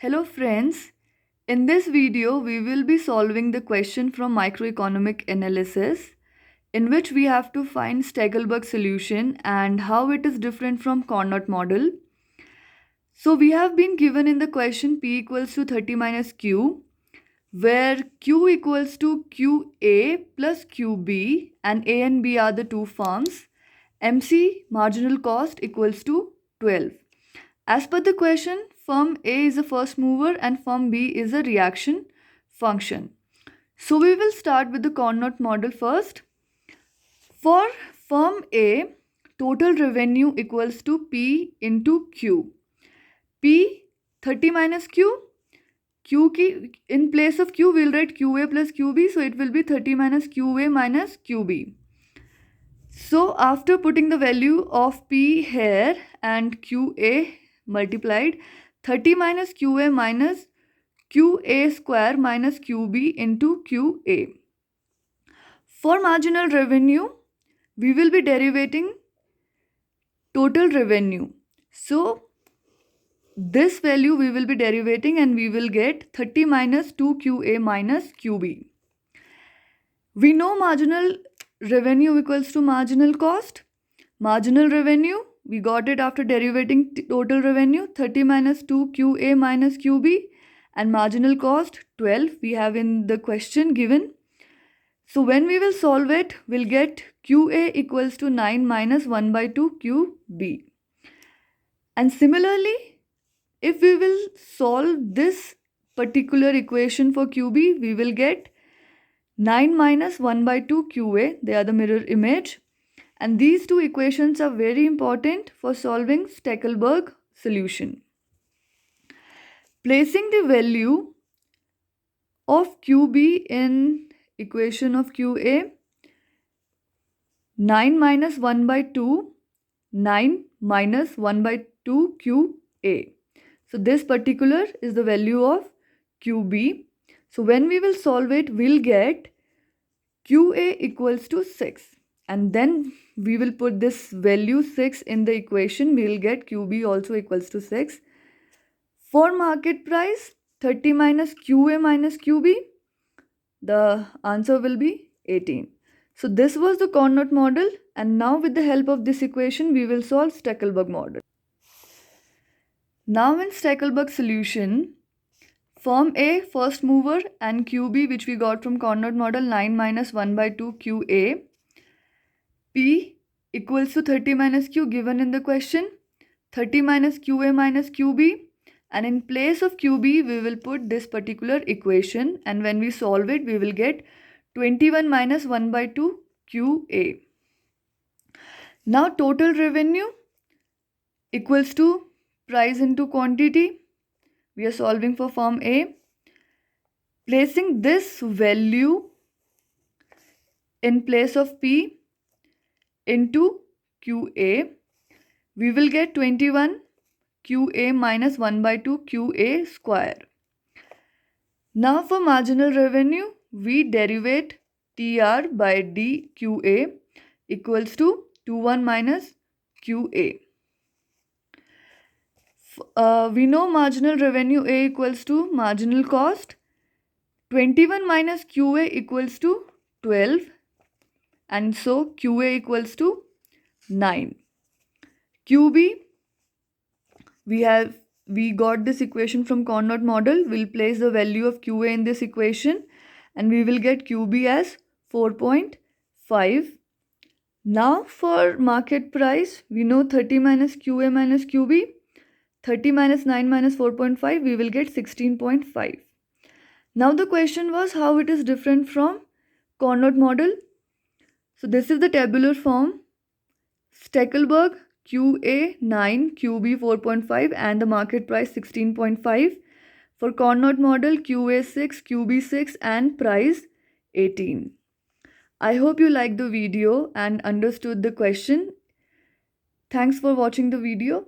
Hello friends, in this video we will be solving the question from microeconomic analysis in which we have to find Stekelberg solution and how it is different from Carnot model. So we have been given in the question P equals to 30 minus Q where Q equals to QA plus QB and A and B are the two firms. MC marginal cost equals to 12. As per the question, firm A is a first mover and firm B is a reaction function. So we will start with the Carnot model first. For firm A, total revenue equals to P into Q. P 30 minus Q. In place of Q, we'll write QA plus QB. So it will be 30 minus QA minus QB. So after putting the value of P here and QA multiplied, 30 minus QA minus QA square minus QB into QA. For marginal revenue, we will be derivating total revenue. So this value we will be derivating and we will get 30 minus 2QA minus QB. We know marginal revenue equals to marginal cost. Marginal revenue, we got it after derivating total revenue, 30 minus 2QA minus QB, and marginal cost 12 we have in the question given. So when we will solve it, we'll get QA equals to 9 minus 1 by 2 QB. And similarly, if we will solve this particular equation for QB, we will get 9 minus 1 by 2 QA, they are the mirror image. And these two equations are very important for solving Stekelberg solution. Placing the value of QB in equation of QA, 9 minus 1 by 2, 9 minus 1 by 2 QA. So this particular is the value of QB. So when we will solve it, we'll get QA equals to 6. And then we will put this value 6 in the equation. We will get QB also equals to 6. For market price, 30 minus QA minus QB, the answer will be 18. So this was the Carnot model, and now with the help of this equation, we will solve Stekelberg model. Now in Stekelberg solution, firm A, first mover, and QB, which we got from Carnot model, 9 minus 1 by 2 QA. P equals to 30 minus Q given in the question, 30 minus QA minus QB, and in place of QB we will put this particular equation, and when we solve it we will get 21 minus 1 by 2 QA. Now total revenue equals to price into quantity. We are solving for firm A. Placing this value in place of P into QA, we will get 21 QA minus 1 by 2 QA square. Now for marginal revenue, we derivate TR by DQA equals to 21 minus QA. We know marginal revenue A equals to marginal cost. 21 minus QA equals to 12. And so QA equals to 9. QB, we got this equation from Carnot model. We'll place the value of QA in this equation and we will get QB as 4.5. Now for market price, we know 30 minus QA minus QB. 30 minus 9 minus 4.5, we will get 16.5. Now the question was how it is different from Carnot model. So this is the tabular form. Stekelberg QA 9, QB 4.5 and the market price 16.5. For Carnot model QA 6, QB 6 and price 18. I hope you liked the video and understood the question. Thanks for watching the video.